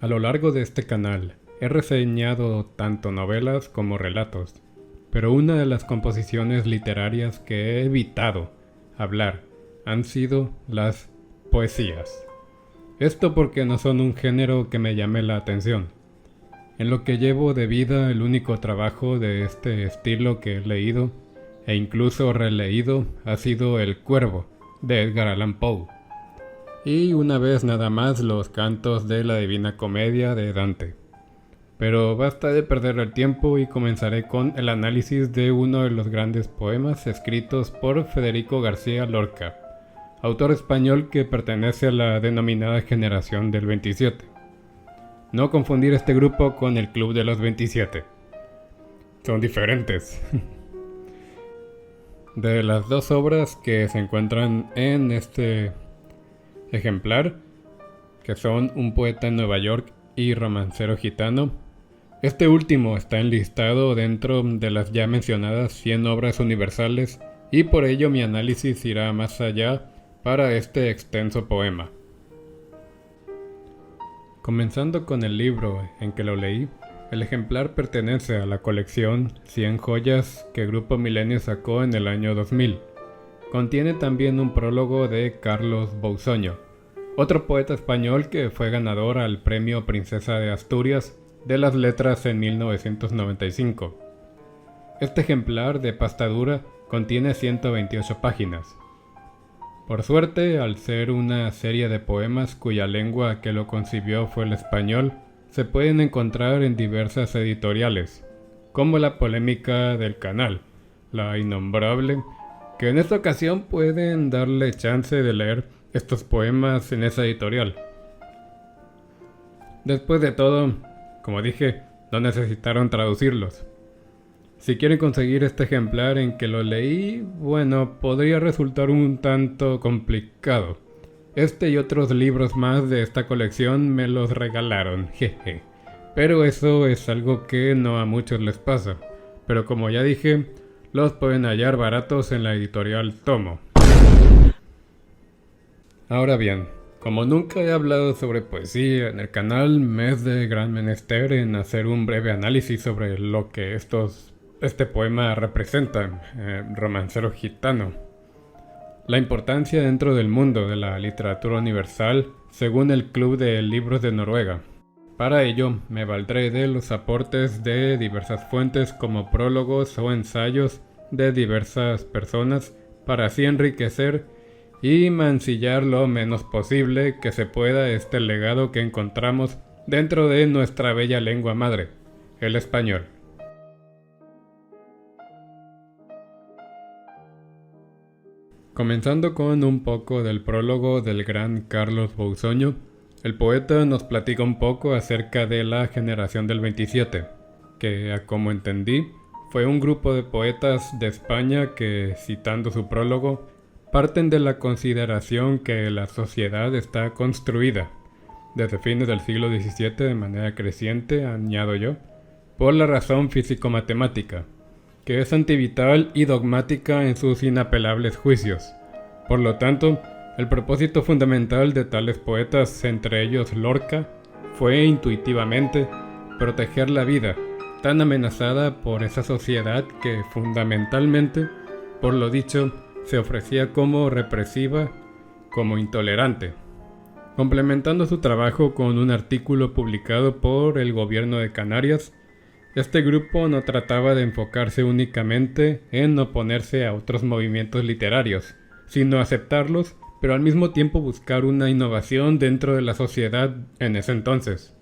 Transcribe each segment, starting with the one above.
A lo largo de este canal he reseñado tanto novelas como relatos, pero una de las composiciones literarias que he evitado hablar han sido las poesías. Esto porque no son un género que me llame la atención. En lo que llevo de vida, el único trabajo de este estilo que he leído e incluso releído ha sido El Cuervo de Edgar Allan Poe, y una vez nada más los cantos de la Divina Comedia de Dante. Pero basta de perder el tiempo y comenzaré con el análisis de uno de los grandes poemas escritos por Federico García Lorca, autor español que pertenece a la denominada generación del 27. No confundir este grupo con el Club de los 27. Son diferentes. De las dos obras que se encuentran en este ejemplar, que son Un poeta en Nueva York y Romancero gitano, este último está enlistado dentro de las ya mencionadas 100 obras universales y por ello mi análisis irá más allá para este extenso poema. Comenzando con el libro en que lo leí, el ejemplar pertenece a la colección 100 joyas que Grupo Milenio sacó en el año 2000. Contiene también un prólogo de Carlos Bouçonio, otro poeta español que fue ganador al Premio Princesa de Asturias de las Letras en 1995. Este ejemplar de pasta dura contiene 128 páginas. Por suerte, al ser una serie de poemas cuya lengua que lo concibió fue el español, se pueden encontrar en diversas editoriales, como La Polémica del Canal, La Innombrable, que en esta ocasión pueden darle chance de leer estos poemas en esa editorial. Después de todo, como dije, no necesitaron traducirlos. Si quieren conseguir este ejemplar en que lo leí, bueno, podría resultar un tanto complicado. Este y otros libros más de esta colección me los regalaron, jeje. Pero eso es algo que no a muchos les pasa. Pero como ya dije, los pueden hallar baratos en la editorial Tomo. Ahora bien, como nunca he hablado sobre poesía en el canal, me es de gran menester en hacer un breve análisis sobre lo que este poema representa, Romancero gitano. La importancia dentro del mundo de la literatura universal según el Club de Libros de Noruega. Para ello me valdré de los aportes de diversas fuentes como prólogos o ensayos de diversas personas para así enriquecer y mancillar lo menos posible que se pueda este legado que encontramos dentro de nuestra bella lengua madre, el español. Comenzando con un poco del prólogo del gran Carlos Bouçonio, el poeta nos platica un poco acerca de la generación del 27, que, como entendí, fue un grupo de poetas de España que, citando su prólogo, parten de la consideración que la sociedad está construida, desde fines del siglo XVII de manera creciente, añado yo, por la razón físico-matemática, que es antivital y dogmática en sus inapelables juicios. Por lo tanto, el propósito fundamental de tales poetas, entre ellos Lorca, fue intuitivamente proteger la vida, tan amenazada por esa sociedad que fundamentalmente, por lo dicho, se ofrecía como represiva, como intolerante. Complementando su trabajo con un artículo publicado por el gobierno de Canarias, este grupo no trataba de enfocarse únicamente en oponerse a otros movimientos literarios, sino aceptarlos, pero al mismo tiempo buscar una innovación dentro de la sociedad en ese entonces.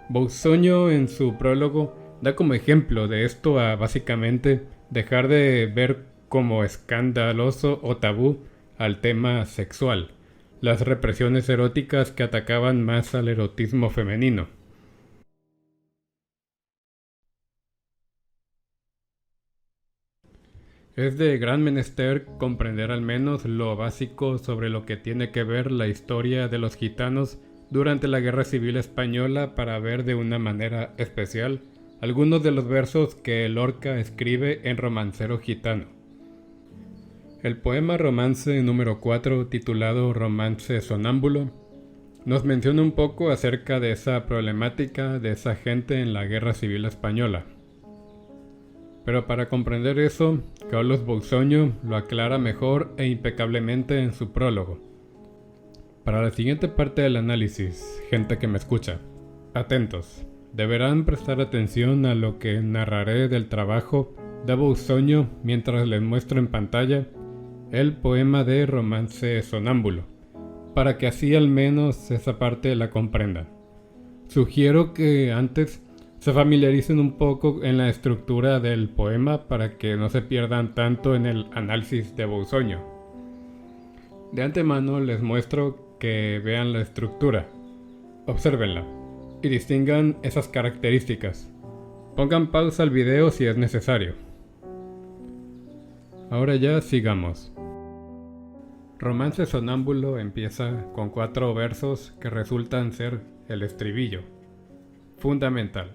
Bouçonio en su prólogo da como ejemplo de esto a básicamente dejar de ver como escandaloso o tabú al tema sexual, las represiones eróticas que atacaban más al erotismo femenino. Es de gran menester comprender al menos lo básico sobre lo que tiene que ver la historia de los gitanos durante la Guerra Civil Española para ver de una manera especial algunos de los versos que Lorca escribe en Romancero gitano. El poema romance número 4, titulado Romance sonámbulo, nos menciona un poco acerca de esa problemática de esa gente en la Guerra Civil Española. Pero para comprender eso, Carlos Bouçonio lo aclara mejor e impecablemente en su prólogo. Para la siguiente parte del análisis, gente que me escucha, atentos, deberán prestar atención a lo que narraré del trabajo de Bouçonio mientras les muestro en pantalla el poema de Romance Sonámbulo, para que así al menos esa parte la comprendan. Sugiero que antes se familiaricen un poco en la estructura del poema para que no se pierdan tanto en el análisis de Bouçonio. De antemano les muestro que vean la estructura, obsérvenla y distingan esas características. Pongan pausa al video si es necesario. Ahora ya sigamos. Romance Sonámbulo empieza con 4 versos que resultan ser el estribillo, fundamental,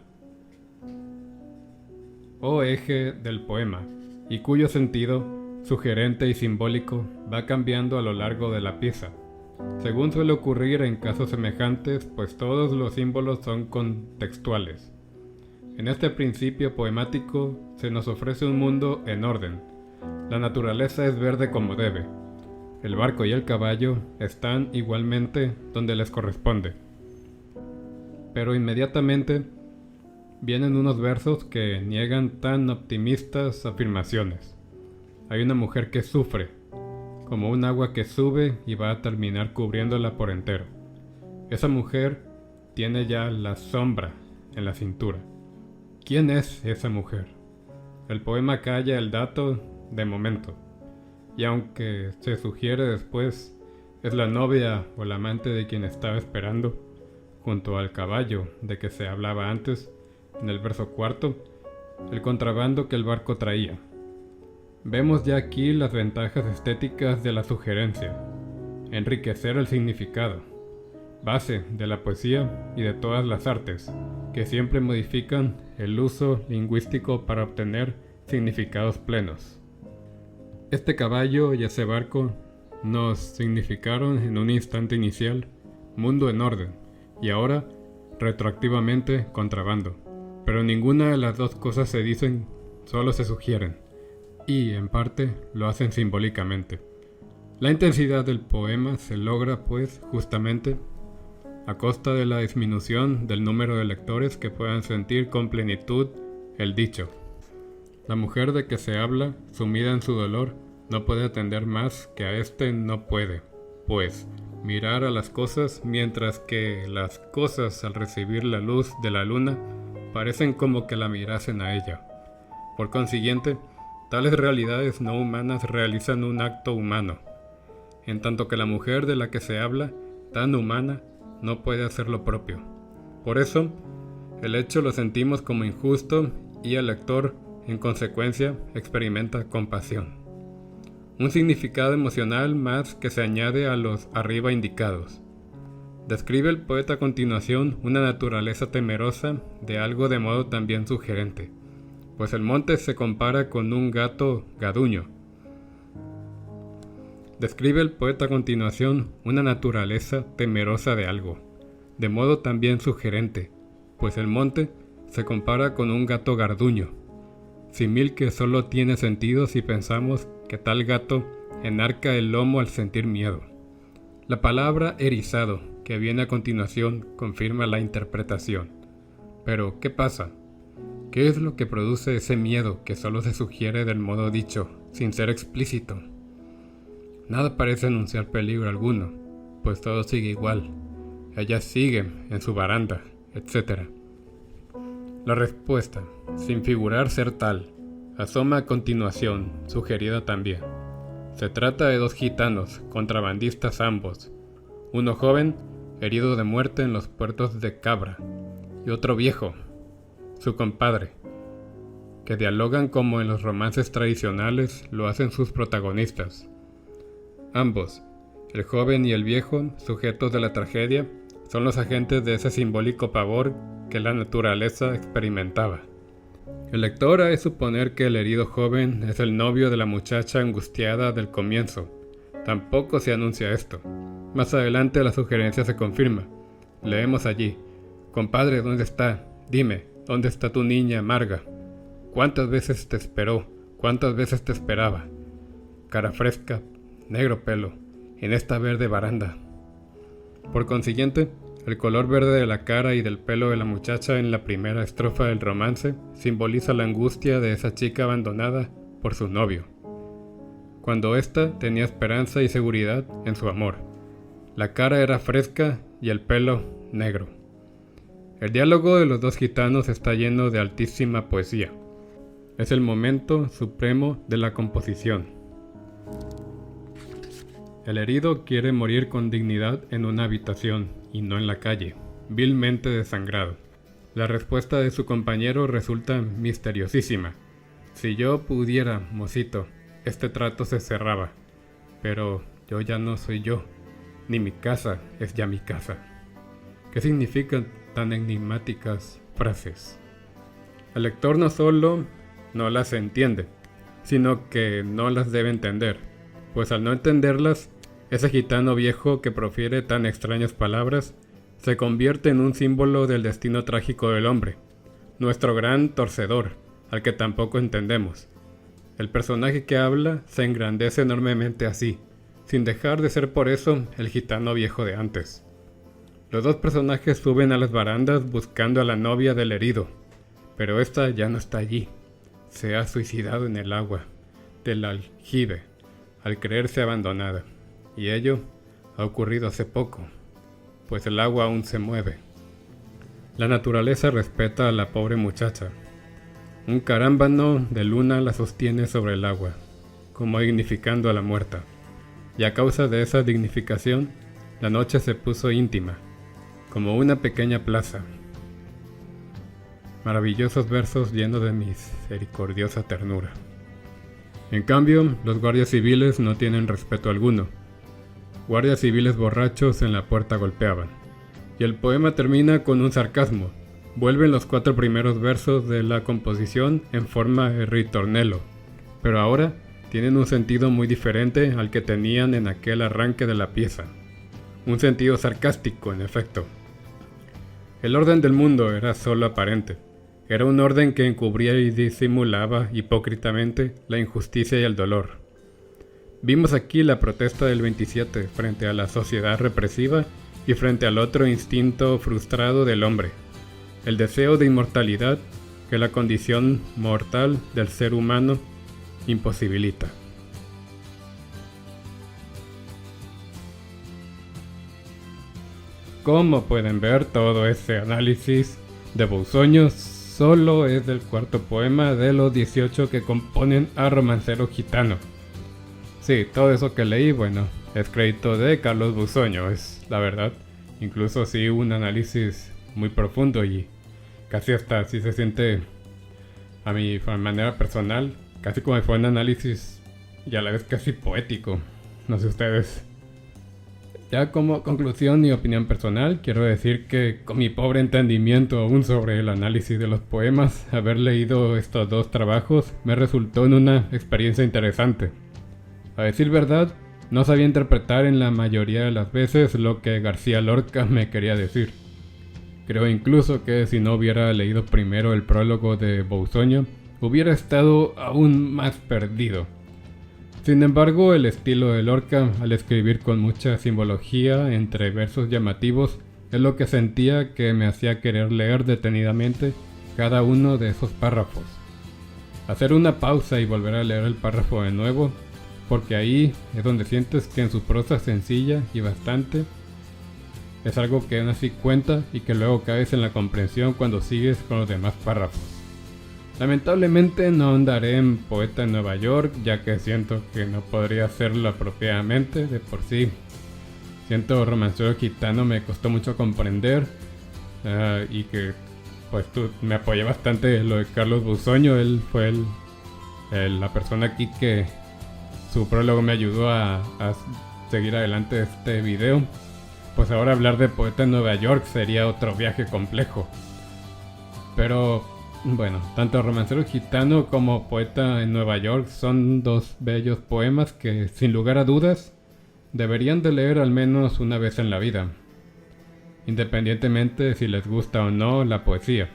o eje del poema, y cuyo sentido, sugerente y simbólico, va cambiando a lo largo de la pieza, según suele ocurrir en casos semejantes, pues todos los símbolos son contextuales. En este principio poemático se nos ofrece un mundo en orden. La naturaleza es verde como debe. El barco y el caballo están igualmente donde les corresponde. Pero inmediatamente vienen unos versos que niegan tan optimistas afirmaciones. Hay una mujer que sufre, como un agua que sube y va a terminar cubriéndola por entero. Esa mujer tiene ya la sombra en la cintura. ¿Quién es esa mujer? El poema calla el dato de momento, y aunque se sugiere después, es la novia o la amante de quien estaba esperando, junto al caballo de que se hablaba antes, en el verso 4, el contrabando que el barco traía. Vemos ya aquí las ventajas estéticas de la sugerencia, enriquecer el significado, base de la poesía y de todas las artes, que siempre modifican el uso lingüístico para obtener significados plenos. Este caballo y ese barco nos significaron en un instante inicial mundo en orden y ahora retroactivamente contrabando. Pero ninguna de las dos cosas se dicen, solo se sugieren y en parte lo hacen simbólicamente. La intensidad del poema se logra pues justamente a costa de la disminución del número de lectores que puedan sentir con plenitud el dicho. La mujer de que se habla, sumida en su dolor, no puede atender más que a este no puede, pues, mirar a las cosas mientras que las cosas al recibir la luz de la luna parecen como que la mirasen a ella. Por consiguiente, tales realidades no humanas realizan un acto humano, en tanto que la mujer de la que se habla, tan humana, no puede hacer lo propio. Por eso, el hecho lo sentimos como injusto y el lector, en consecuencia, experimenta compasión. Un significado emocional más que se añade a los arriba indicados. Describe el poeta a continuación una naturaleza temerosa de algo de modo también sugerente, pues el monte se compara con un gato gaduño. Describe el poeta a continuación una naturaleza temerosa de algo, de modo también sugerente, pues el monte se compara con un gato garduño, símil que solo tiene sentido si pensamos que tal gato enarca el lomo al sentir miedo. La palabra erizado, que viene a continuación, confirma la interpretación. Pero, ¿qué pasa? ¿Qué es lo que produce ese miedo que solo se sugiere del modo dicho, sin ser explícito? Nada parece anunciar peligro alguno, pues todo sigue igual. Ella sigue en su baranda, etc. La respuesta, sin figurar ser tal, asoma a continuación, sugerida también. Se trata de 2 gitanos, contrabandistas ambos, uno joven, herido de muerte en los puertos de Cabra, y otro viejo, su compadre, que dialogan como en los romances tradicionales lo hacen sus protagonistas. Ambos, el joven y el viejo, sujetos de la tragedia, son los agentes de ese simbólico pavor que la naturaleza experimentaba. El lector ha de suponer que el herido joven es el novio de la muchacha angustiada del comienzo. Tampoco se anuncia esto. Más adelante la sugerencia se confirma. Leemos allí: compadre, ¿dónde está? Dime, ¿dónde está tu niña Marga? ¿Cuántas veces te esperó? ¿Cuántas veces te esperaba? Cara fresca, negro pelo, en esta verde baranda. Por consiguiente, el color verde de la cara y del pelo de la muchacha en la primera estrofa del romance simboliza la angustia de esa chica abandonada por su novio, cuando ésta tenía esperanza y seguridad en su amor. La cara era fresca y el pelo negro. El diálogo de los dos gitanos está lleno de altísima poesía. Es el momento supremo de la composición. El herido quiere morir con dignidad en una habitación y no en la calle, vilmente desangrado. La respuesta de su compañero resulta misteriosísima. Si yo pudiera, mocito, este trato se cerraba, pero yo ya no soy yo, ni mi casa es ya mi casa. ¿Qué significan tan enigmáticas frases? El lector no solo no las entiende, sino que no las debe entender, pues al no entenderlas, ese gitano viejo que profiere tan extrañas palabras se convierte en un símbolo del destino trágico del hombre, nuestro gran torcedor, al que tampoco entendemos. El personaje que habla se engrandece enormemente así, sin dejar de ser por eso el gitano viejo de antes. Los dos personajes suben a las barandas buscando a la novia del herido, pero esta ya no está allí. Se ha suicidado en el agua del aljibe al creerse abandonada, y ello ha ocurrido hace poco, pues el agua aún se mueve. La naturaleza respeta a la pobre muchacha. Un carámbano de luna la sostiene sobre el agua, como dignificando a la muerta, y a causa de esa dignificación, la noche se puso íntima, como una pequeña plaza. Maravillosos versos llenos de misericordiosa ternura. En cambio, los guardias civiles no tienen respeto alguno. Guardias civiles borrachos en la puerta golpeaban. Y el poema termina con un sarcasmo. Vuelven los 4 primeros versos de la composición en forma de ritornello, pero ahora tienen un sentido muy diferente al que tenían en aquel arranque de la pieza. Un sentido sarcástico, en efecto. El orden del mundo era solo aparente. Era un orden que encubría y disimulaba hipócritamente la injusticia y el dolor. Vimos aquí la protesta del 27 frente a la sociedad represiva y frente al otro instinto frustrado del hombre, el deseo de inmortalidad que la condición mortal del ser humano imposibilita. Como pueden ver, todo ese análisis de Boussoño solo es del cuarto poema de los 18 que componen a Romancero Gitano. Sí, todo eso que leí, bueno, es crédito de Carlos Boussoño, es la verdad. Incluso sí un análisis muy profundo y casi hasta así se siente a mi manera personal, casi como si fuera un análisis y a la vez casi poético. No sé ustedes. Ya como conclusión y opinión personal, quiero decir que con mi pobre entendimiento aún sobre el análisis de los poemas, haber leído estos 2 trabajos me resultó en una experiencia interesante. A decir verdad, no sabía interpretar en la mayoría de las veces lo que García Lorca me quería decir. Creo incluso que si no hubiera leído primero el prólogo de Boussoño, hubiera estado aún más perdido. Sin embargo, el estilo de Lorca, al escribir con mucha simbología entre versos llamativos, es lo que sentía que me hacía querer leer detenidamente cada uno de esos párrafos. Hacer una pausa y volver a leer el párrafo de nuevo, porque ahí es donde sientes que en su prosa sencilla y bastante, es algo que aún así cuenta y que luego caes en la comprensión cuando sigues con los demás párrafos. Lamentablemente no ahondaré en Poeta en Nueva York, ya que siento que no podría hacerlo apropiadamente. De por sí, siento Romancero Gitano me costó mucho comprender, y que pues me apoyé bastante lo de Carlos Boussoño. Él fue la persona aquí que su prólogo me ayudó a seguir adelante este video. Pues ahora hablar de Poeta en Nueva York sería otro viaje complejo. Pero bueno, tanto Romancero Gitano como Poeta en Nueva York son 2 bellos poemas que, sin lugar a dudas, deberían de leer al menos una vez en la vida, independientemente si les gusta o no la poesía.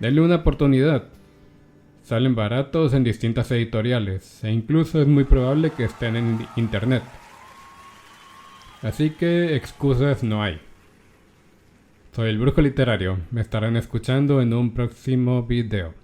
Denle una oportunidad. Salen baratos en distintas editoriales e incluso es muy probable que estén en internet. Así que excusas no hay. Soy el Brujo Literario, me estarán escuchando en un próximo video.